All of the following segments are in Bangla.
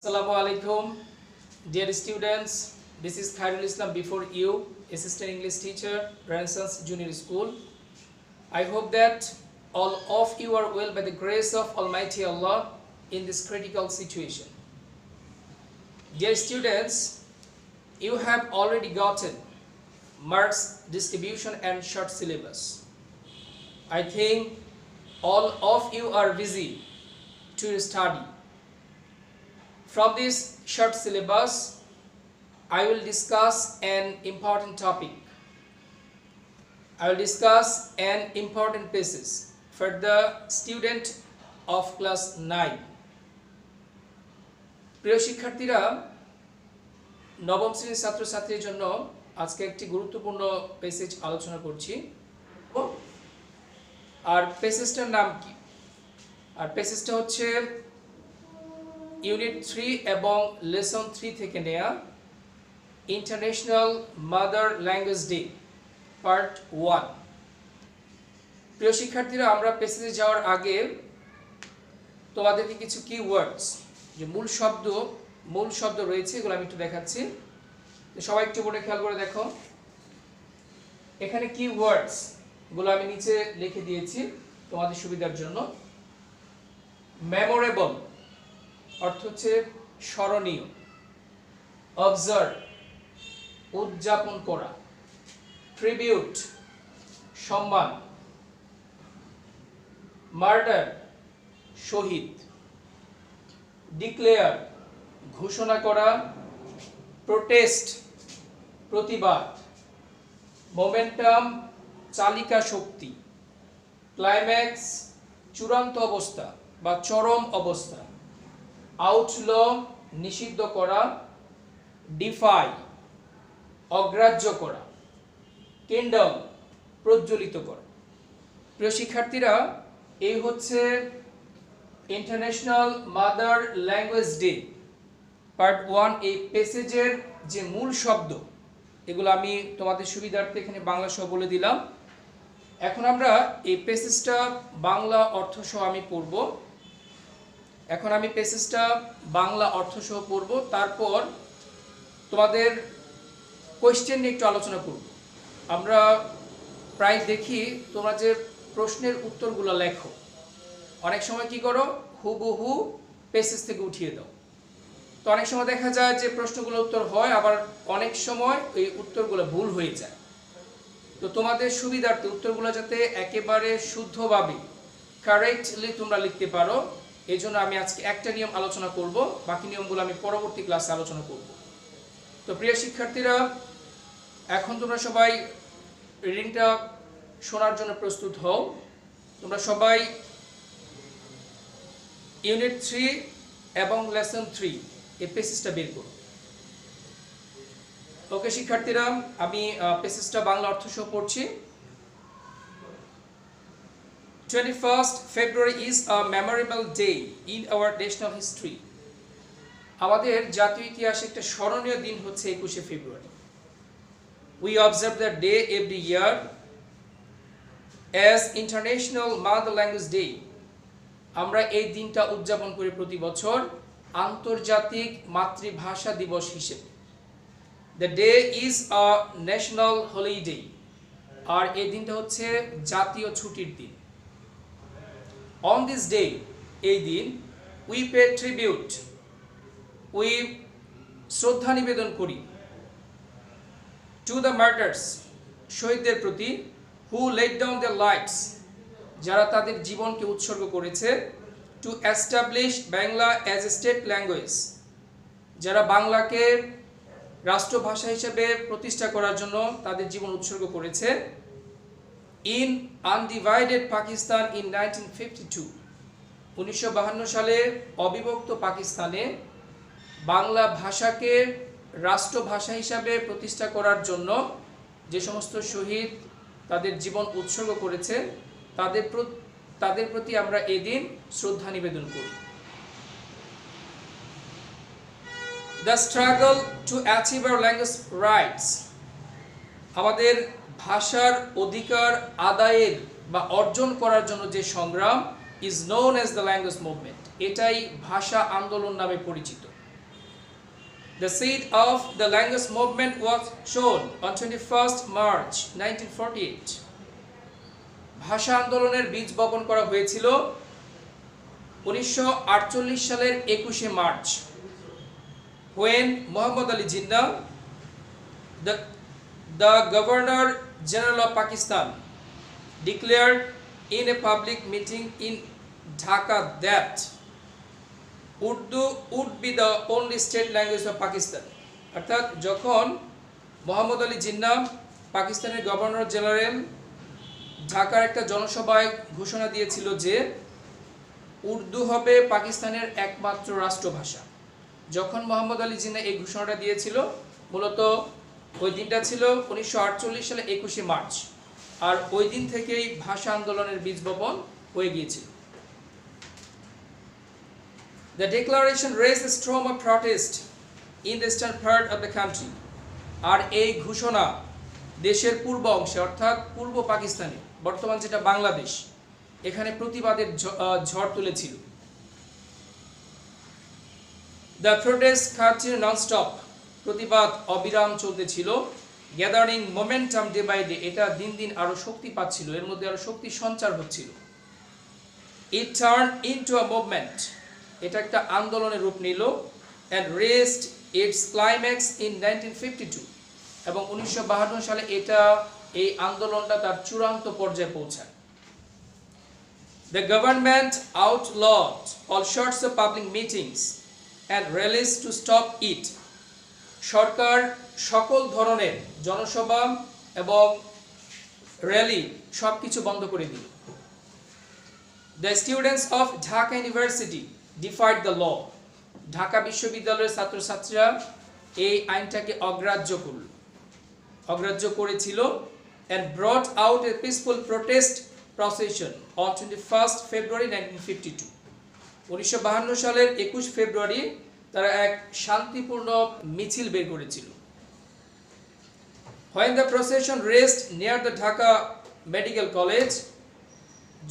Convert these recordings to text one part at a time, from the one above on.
Assalamu alaikum, dear students. This is Khairul Islam before you, Assistant English Teacher, Renaissance Junior School. I hope that all of you are well by the grace of Almighty Allah in this critical situation. Dear students, you have already gotten marks distribution and short syllabus. I think all of you are busy to study. From this short syllabus, I will discuss an important topic. I will discuss an important passage for the student of class 9. প্রিয় শিক্ষার্থীরা, নবম শ্রেণীর ছাত্রছাত্রীর জন্য আজকে একটি গুরুত্বপূর্ণ প্যাসেজ আলোচনা করছি। আর প্যাসেজটার নাম কি? আর প্যাসেজটা হচ্ছে ইউনিট 3 এবং লেসন 3 থেকে নেয়া, international mother language day part 1। প্রিয় শিক্ষার্থীরা, আমরা প্যাসেজে যাওয়ার আগে তোমাদেরকে কিছু কিওয়ার্ডস, যে মূল শব্দ রয়েছে, এগুলো আমি একটু দেখাচ্ছি। সবাই একটু বোর্ডে খেয়াল করে দেখো। এখানে কিওয়ার্ডস গুলো আমি নিচে লিখে দিয়েছি তোমাদের সুবিধার জন্য। মেমোরেবল অর্থ হচ্ছে স্মরণীয়, অবজার্ভ উদযাপন করা, ট্রিবিউট সম্মান, মার্ডার শহীদ, ডিক্লেয়ার ঘোষণা করা, প্রোটেস্ট প্রতিবাদ, মোমেন্টাম চালিকা শক্তি, ক্লাইম্যাক্স চূড়ান্ত অবস্থা বা চরম অবস্থা, আউটল নিষিদ্ধ করা, ডিফাই অগ্রাহ্য করা, কিন্ডম প্রজ্বলিত করা। প্রিয় শিক্ষার্থীরা, এই হচ্ছে international mother language day part 1। এই প্যাসেজের যে মূল শব্দ, এগুলো আমি তোমাদের সুবিধার্থে এখানে বাংলা সহ বলে দিলাম। এখন আমরা এই প্যাসেজটা বাংলা অর্থ সহ আমি পড়ব। তারপর তোমাদের কোয়েশ্চেন নিয়ে একটু আলোচনা করব। আমরা প্রায় দেখি তোমরা যে প্রশ্নের উত্তরগুলো লেখো, অনেক সময় কি করো, হুবহু প্যাসেজ থেকে উঠিয়ে দাও। তো অনেক সময় দেখা যায় যে প্রশ্নগুলোর উত্তর হয়, আবার অনেক সময় এই উত্তরগুলো ভুল হয়ে যায়। তো তোমাদের সুবিধার্থে উত্তরগুলো যাতে একেবারে শুদ্ধভাবে কারেক্টলি তোমরা লিখতে পারো, এই জন্য আমি আজকে একটা নিয়ম আলোচনা করব, বাকি নিয়মগুলো আমি পরবর্তী ক্লাসে আলোচনা করব। তো প্রিয় শিক্ষার্থীরা, এখন তোমরা সবাই রিডিংটা শোনার জন্য প্রস্তুত হও। তোমরা সবাই ইউনিট 3 এবং লেসন 3 এই প্যাসেজটা বের করো। ওকে শিক্ষার্থীরা, আমি প্যাসেজটা বাংলা অর্থ সহ পড়ছি। 21st February is a memorable day in our national history. আমাদের জাতীয় ইতিহাসে একটা স্মরণীয় দিন হচ্ছে 21শে ফেব্রুয়ারি। We observe the day every year as International Mother Language Day. আমরা এই দিনটা উদযাপন করি প্রতি বছর আন্তর্জাতিক মাতৃভাষা দিবস হিসেবে। The day is a national holiday. আর এই দিনটা হচ্ছে জাতীয় ছুটির দিন। On this day, এই দিন, we pay tribute, we শ্রদ্ধা নিবেদন করি, to the martyrs, শহীদদের প্রতি, who laid down their lives, যারা তাদের জীবনকে উৎসর্গ করেছে, to establish Bangla as a state language, যারা বাংলাকে রাষ্ট্রভাষা হিসেবে প্রতিষ্ঠা করার জন্য তাদের জীবন উৎসর্গ করেছে, in undivided Pakistan in 1952, 1952 সালে অবিভক্ত পাকিস্তানে বাংলা ভাষাকে রাষ্ট্রভাষা হিসাবে প্রতিষ্ঠা করার জন্য যে সমস্ত শহীদ তাদের জীবন উৎসর্গ করেছে, তাদের প্রতি আমরা এই দিন শ্রদ্ধা নিবেদন করি। The struggle to achieve our language rights, আমাদের ভাষার অধিকার আদায়ের বা অর্জন করার জন্য যে সংগ্রাম, is known as the language movement. এটাই ভাষা আন্দোলন নামে পরিচিত। The seed of the language movement was shown on 21st March 1948. ভাষা আন্দোলনের বীজ বপন করা হয়েছিল 1948 সালের 21শে March, when Muhammad Ali Jinnah, the Governor General of Pakistan, declared in a public meeting in Dhaka that Urdu would be the only state language of Pakistan. অর্থাৎ যখন মোহাম্মদ আলী জিন্নাহ পাকিস্তানের গভর্নর জেনারেল ঢাকার একটা জনসভায় ঘোষণা দিয়েছিল যে উর্দু হবে পাকিস্তানের একমাত্র রাষ্ট্রভাষা। যখন মোহাম্মদ আলী জিন্নাহ এই ঘোষণাটা দিয়েছিল, মূলত ওই দিনটা ছিল 1948 সালে 21শে মার্চ, আর ওই দিন থেকেই ভাষা আন্দোলনের বীজ বপন হয়ে গিয়েছিল। The declaration raised a storm of protest in the eastern part of the country. আর এই ঘোষণা দেশের পূর্ব অংশে অর্থাৎ পূর্ব পাকিস্তানে, বর্তমান যেটা বাংলাদেশ, এখানে প্রতিবাদের ঝড় তুলেছিল। The protest continued non-stop. প্রতিবাদ অবিরাম চলতেছিল। Gathering momentum day by day. এটা দিন দিন আরো শক্তি পাচ্ছিল, এর মধ্যে আরো শক্তি সঞ্চার হচ্ছিল। It turned into a movement. এটা একটা আন্দোলনের রূপ নিল and reached its climax in 1952. এবং 1952 সালে এই আন্দোলনটা তার চূড়ান্ত পর্যায়ে পৌঁছায়। The government outlawed all sorts of public meetings and rallies to stop it. সরকার সকল ধরনের জনসভা এবং র্যালি সবকিছু বন্ধ করে দিল। The students of Dhaka University defied the law. Dhaka বিশ্ববিদ্যালয়ের ছাত্রছাত্রীরা এই আইনটাকে অগ্রাহ্য করেছিল and brought out a peaceful protest procession on 21st February 1952. 1952 সালের 21 ফেব্রুয়ারি তারা এক শান্তিপূর্ণ মিছিল বের করেছিল। When the procession reached near the Dhaka Medical College,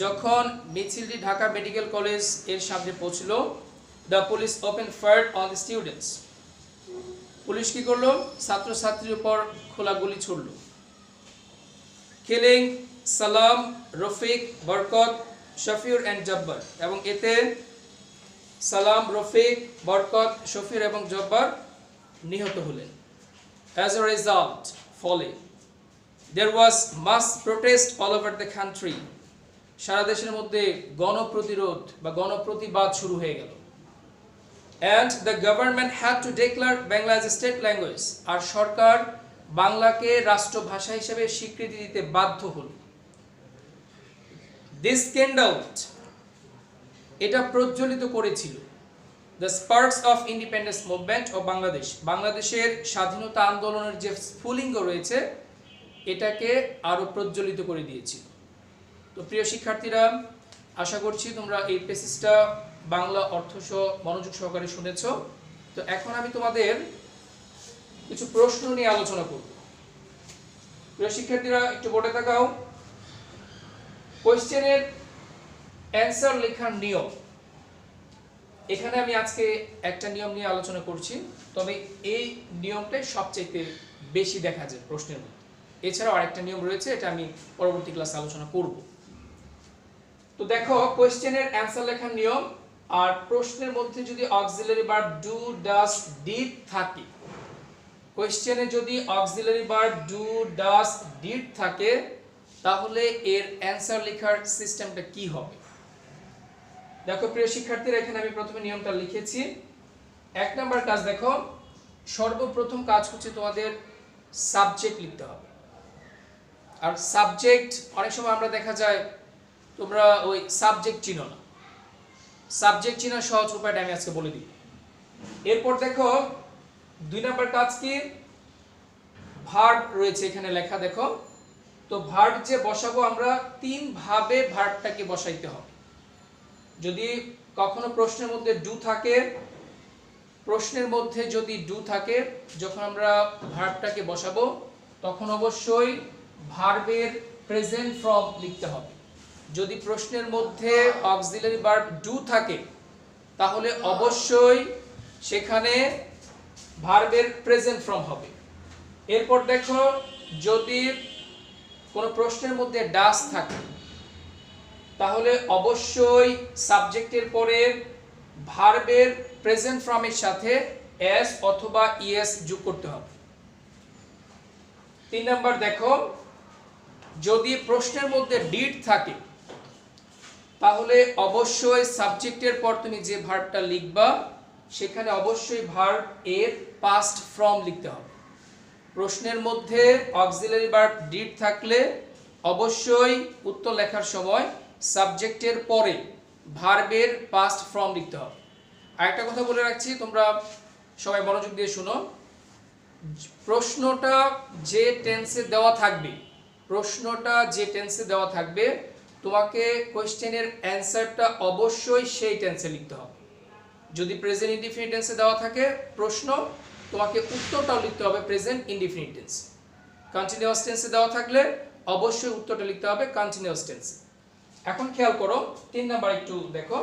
যখন মিছিলটি ঢাকা মেডিকেল কলেজ এর সামনে পৌঁছলো, the police opened fire on the students. Police কি করলো? ছাত্রছাত্রীর উপর খোলা গুলি ছুড়ল। Killing সালাম, রফিক, বরকত, শফিউর and জব্বার, এবং এতে সালাম, রফিক, বরকত, শফিউর এবং জব্বার নিহত হলেন। As a result, ফলে there was mass protest all over the country. সারা দেশের মধ্যে গণপ্রতিরোধ বা গণপ্রতিবাদ শুরু হয়ে গেল। And the government had to declare Bangla as a state language. আর সরকার বাংলাকে রাষ্ট্রভাষা হিসেবে স্বীকৃতি দিতে বাধ্য হল। This kindled, এটা প্রজ্বলিত করেছিল the sparks of independence movement of Bangladesh. বাংলাদেশের স্বাধীনতা আন্দোলনের যে স্ফুলিঙ্গ রয়েছে, এটাকে আরো প্রজ্বলিত করে দিয়েছিল। তো প্রিয় শিক্ষার্থীরা, আশা করছি তোমরা এই পেসেজটা বাংলা অর্থসহ মনোযোগ সহকারে শুনেছো। তো এখন আমি তোমাদের কিছু প্রশ্ন নিয়ে আলোচনা করব। প্রিয় শিক্ষার্থীরা, একটু বোর্ডে তাকাও। কোশ্চেনের অ্যানসার লেখার নিয়ম, এখানে আমি আজকে একটা নিয়ম নিয়ে আলোচনা করছি, তবে এই নিয়মটাই সবচেয়ে বেশি দেখা যায় প্রশ্নের মধ্যে। এছাড়াও আরেকটা নিয়ম রয়েছে, এটা আমি পরবর্তী ক্লাসে আলোচনা করব। তো দেখো, কোশ্চেনের অ্যানসার লেখার নিয়ম, আর প্রশ্নের মধ্যে যদি auxiliary verb do, does, did থাকে, কোশ্চেনে যদি auxiliary verb do, does, did থাকে, তাহলে এর অ্যানসার লেখার সিস্টেমটা কি হবে? দেখো প্রিয় শিক্ষার্থীরা, এখানে আমি প্রথমে নিয়মটা লিখেছি। 1 নাম্বার কাজ দেখো, সর্বপ্রথম কাজ হচ্ছে তোমাদের সাবজেক্ট লিখতে হবে। আর সাবজেক্ট অনেক সময় আমরা দেখা যায় তোমরা ওই সাবজেক্ট চিনো না। সাবজেক্ট চিনার সহজ উপায়টা আমি আজকে বলে দিই। এরপর দেখো 2 নাম্বার কাজ কি, ভার্ব রয়েছে এখানে লেখা, দেখো। তো ভার্ব যে বসাবো আমরা 3 ভাবে ভার্বটাকে বসাইতে হবে। যদি কখনো প্রশ্নের মধ্যে ডু থাকে, যখন আমরা ভার্বটাকে বসাবো তখন অবশ্যই ভার্বের প্রেজেন্ট ফর্ম লিখতে হবে। যদি প্রশ্নের মধ্যে অক্সিলারি ভার্ব ডু থাকে, তাহলে অবশ্যই সেখানে ভার্বের প্রেজেন্ট ফর্ম হবে। এরপর দেখো যদি কোনো প্রশ্নের মধ্যে ডাস থাকে তাহলে অবশ্যই সাবজেক্টের পরে ভার্বের প্রেজেন্ট ফর্মের সাথে এস অথবা ইএস যোগ করতে হবে। 3 নাম্বার দেখো যদি প্রশ্নের মধ্যে ডিড থাকে তাহলে অবশ্যই সাবজেক্টের পর তুমি যে ভার্বটা লিখবা সেখানে অবশ্যই ভার্ব এর পাস্ট ফর্ম লিখতে হবে। প্রশ্নের মধ্যে অক্সিলারি ভার্ব ডিড থাকলে অবশ্যই উত্তর লেখার সময় সাবজেক্টের পরে ভার্বের পাস্ট ফর্ম লিখতে হবে। আরেকটা কথা বলে রাখছি, তোমরা সবাই মনোযোগ দিয়ে শোনো। প্রশ্নটা যে টেন্সে দেওয়া থাকবে তোমাকে কোশ্চেনের অ্যান্সারটা অবশ্যই সেই টেন্সে লিখতে হবে। যদি প্রেজেন্ট ইনডিফিনিট টেন্সে দেওয়া থাকে প্রশ্ন, তোমাকে উত্তরটাও লিখতে হবে প্রেজেন্ট ইনডিফিনিট টেন্সে। কন্টিনিউয়াস টেন্সে দেওয়া থাকলে অবশ্যই উত্তরটা লিখতে হবে কন্টিনিউয়াস টেন্সে। এখন খেয়াল করো 3 নাম্বার একটু দেখো।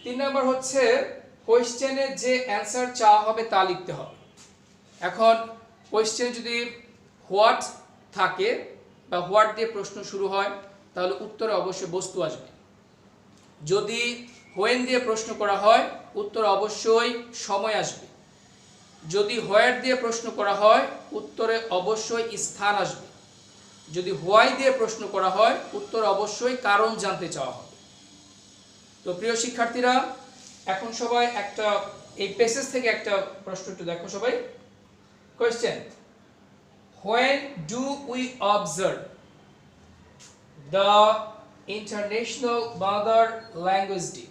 3 নাম্বার হচ্ছে কোশ্চেনে যে অ্যান্সার চাওয়া হবে তা লিখতে হবে। এখন কোশ্চেন যদি হোয়াট থাকে বা হোয়াট দিয়ে প্রশ্ন শুরু হয় তাহলে উত্তরে অবশ্যই বস্তু আসবে। যদি হোয়েন দিয়ে প্রশ্ন করা হয় উত্তরে অবশ্যই সময় আসবে। যদি হোয়ার দিয়ে প্রশ্ন করা হয় উত্তরে অবশ্যই স্থান আসবে। যদি হোয়াই দিয়ে প্রশ্ন করা হয় উত্তরে অবশ্যই কারণ জানতে চাওয়া হবে। তো প্রিয় শিক্ষার্থীরা এখন সবাই একটা এই পেসেজ থেকে একটা প্রশ্ন একটু দেখো সবাই। Question, when do we observe the international mother language day?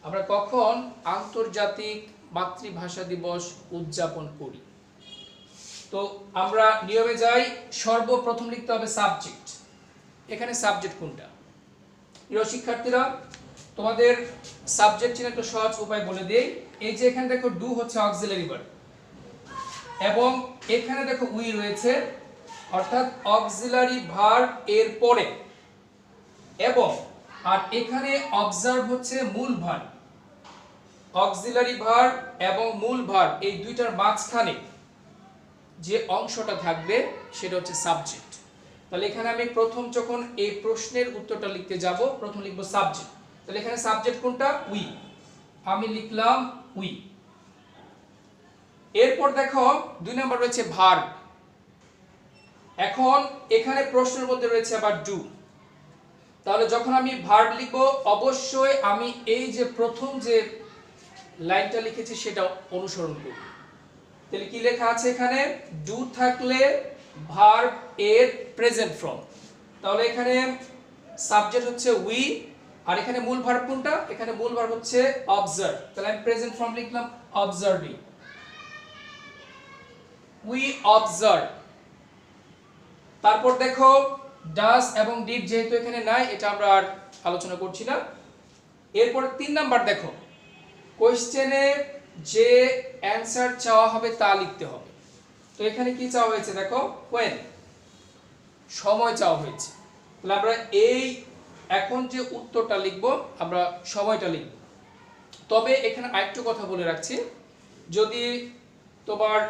আমরা কখন আন্তর্জাতিক মাতৃভাষা দিবস উদযাপন করি? তো আমরা নিয়মে যাই, সর্বপ্রথম লিখতে হবে সাবজেক্ট। এখানে সাবজেক্ট কোনটা? প্রিয় শিক্ষার্থীরা তোমাদের সাবজেক্ট চিনার একটা সহজ উপায় বলে দেই। এই যে এখানে দেখো ডু হচ্ছে অক্সিলারি ভার্ব এবং এখানে দেখো উই রয়েছে, অর্থাৎ অক্সিলারি ভার্ব এর পরে, এবং আর এখানে অবজার্ভ হচ্ছে মূল ভার্ব। অক্সিলারি ভার্ব এবং মূল ভার্ব এই দুইটার মাঝখানে যে অংশটা থাকবে সেটা হচ্ছে সাবজেক্ট। তাহলে এখানে আমি প্রথম যখন এই প্রশ্নের উত্তরটা লিখতে যাব প্রথম লিখব সাবজেক্ট। তাহলে এখানে সাবজেক্ট কোনটা? উই। আমি লিখলাম উই। এরপর দেখো 2 নাম্বার রয়েছে ভার্ব। এখন এখানে প্রশ্নের মধ্যে রয়েছে আবার ডু। তাহলে যখন আমি ভার্ব লিখব অবশ্যই আমি এই যে প্রথম যে লাইনটা লিখেছি সেটা অনুসরণ করব। তাহলে কি লেখা আছে এখানে? ডু থাকলে ভার্ব এর প্রেজেন্ট ফর্ম। তাহলে এখানে সাবজেক্ট হচ্ছে উই আর এখানে মূল ভার্ব কোনটা? এখানে মূল ভার্ব হচ্ছে অবজার্ভ। তাহলে আমি প্রেজেন্ট ফর্ম লিখলাম অবজার্ভিং। We observe. তারপর দেখো ডাজ এবং ডিড যেহেতু এখানে নাই এটা আমরা আর আলোচনা করছি না। এরপর 3 নাম্বার দেখো, কোশ্চেনে যে অ্যানসার চাওয়া হবে তা লিখতে হবে। তো এখানে কি চাওয়া হয়েছে দেখো, when, সময় চাওয়া হয়েছে। তাহলে আমরা এই এখন যে উত্তরটা লিখব আমরা সময়টা লিখব। তবে এখানে আরেকটু কথা বলে রাখছি, যদি তোমার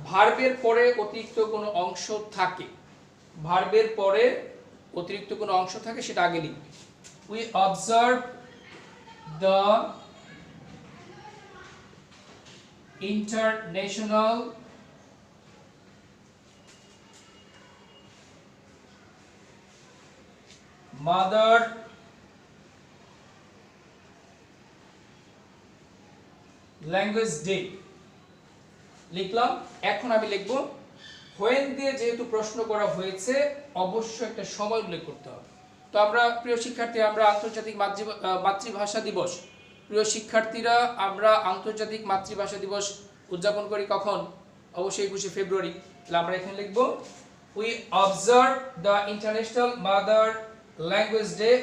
ভার্বের পরে অতিরিক্ত কোনো অংশ থাকে, ভার্বের পরে অতিরিক্ত কোনো অংশ থাকে সেটা আগে লিখবে। We observe the international mother language day লিখলাম। এখন আমি লিখব when দিয়ে যেহেতু প্রশ্ন করা হয়েছে অবশ্যই একটা সময় উল্লেখ করতে হবে। তো আমরা প্রিয় শিক্ষার্থী আমরা আন্তর্জাতিক মাতৃভাষা দিবস, প্রিয় শিক্ষার্থীরা আমরা আন্তর্জাতিক মাতৃভাষা দিবস উদযাপন করি কখন? অবশ্যই 21শে ফেব্রুয়ারি। তাহলে আমরা এখানে লিখব we observe the international mother language day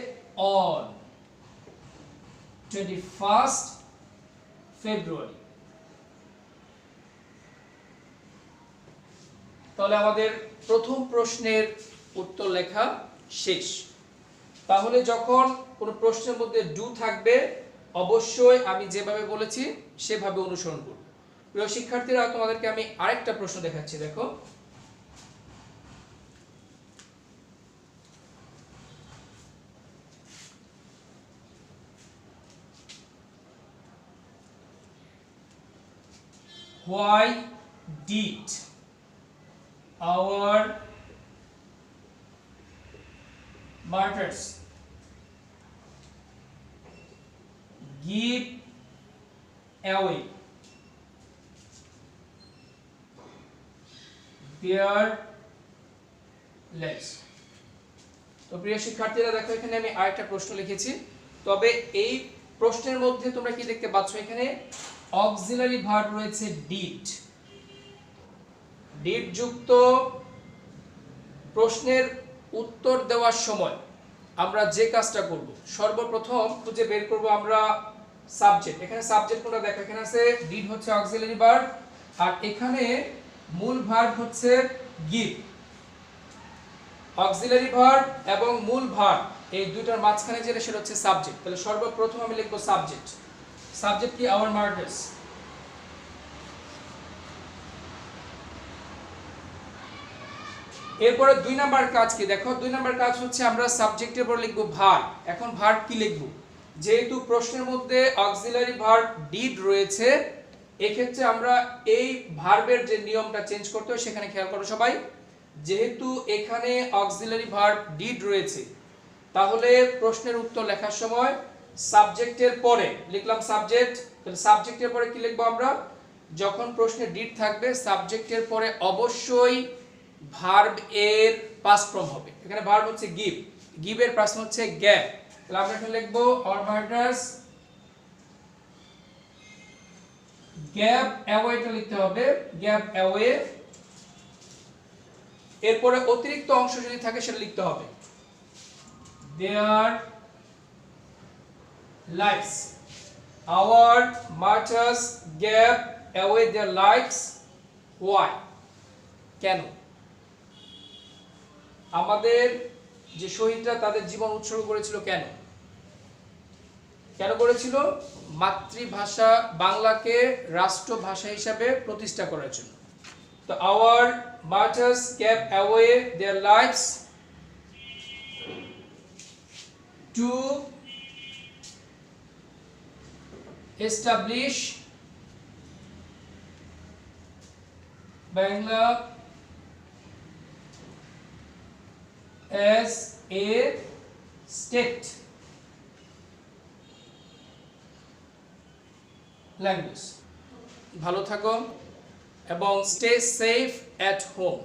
on 21st February। তাহলে আমাদের প্রথম প্রশ্নের উত্তর লেখা শেষ। তাহলে যখন কোনো প্রশ্নের মধ্যে ডু থাকবে অবশ্যই আমি যেভাবে বলেছি সেভাবে অনুসরণ করব। প্রিয় শিক্ষার্থীরা, তোমাদেরকে আমি আরেকটা প্রশ্ন দেখাচ্ছি, দেখো। Why did our martyrs give away their lives? তো প্রিয় শিক্ষার্থীরা, দেখো এখানে আমি আরেকটা প্রশ্ন লিখেছি। তবে এই প্রশ্নের মধ্যে তোমরা কি দেখতে পাচ্ছ, এখানে অক্সিলারি ভার্ব রয়েছে ডিড। ডিড যুক্ত প্রশ্নের উত্তর দেওয়ার সময় আমরা যে কাজটা করব, সর্বপ্রথম খুঁজে বের করব আমরা সাবজেক্ট। এখানে সাবজেক্ট কোনটা দেখো, এখানে আছে ডিড হচ্ছে অক্সিলারি ভার্ব, আর এখানে মূল ভার্ব হচ্ছে গিভ। অক্সিলারি ভার্ব এবং মূল ভার্ব এই দুইটার মাঝখানে যেটা, সেটা হচ্ছে সাবজেক্ট। তাহলে সর্বপ্রথম আমি লিখব সাবজেক্ট। সাবজেক্ট কি? Our martyrs. এরপরে 2 নাম্বার কাজ কি দেখো, 2 নাম্বার কাজ হচ্ছে আমরা সাবজেক্টের পর লিখব ভার্ব। এখন ভার্ব কি লিখব? যেহেতু প্রশ্নের মধ্যে অক্সিলারি ভার্ব ডিড রয়েছে, এক্ষেত্রে আমরা এই ভার্বের যে নিয়মটা চেঞ্জ করতে হয় সেখানে খেয়াল করো সবাই। যেহেতু এখানে অক্সিলারি ভার্ব ডিড রয়েছে, তাহলে প্রশ্নের উত্তর লেখার সময় সাবজেক্টের পরে লিখলাম সাবজেক্ট। তাহলে সাবজেক্টের পরে কি লিখবো আমরা? যখন প্রশ্নে ডিড থাকবে, সাবজেক্টের পরে অবশ্যই ভার্ব এর পাস্ট ফর্ম হবে। এখানে ভার্ব হচ্ছে গিভ, গিভের পাস্ট ফর্ম হচ্ছে গ্যাভ। তাহলে আমরা এখানে লিখবো our martyrs gave away, টা লিখতে হবে gave away। এরপরে অতিরিক্ত অংশ যদি থাকে সেটা লিখতে হবে their lives। our martyrs gave away their lives। why? কেন? আমাদের যে শহীদরা তাদের জীবন উৎসর্গ করেছিল, কেন? কেন করেছিল? মাতৃভাষা বাংলাকে রাষ্ট্রভাষা হিসাবে প্রতিষ্ঠা করার জন্য। তো our martyrs gave away their lives to establish Bangla as a state language। ভালো থাকো এবং stay safe at home।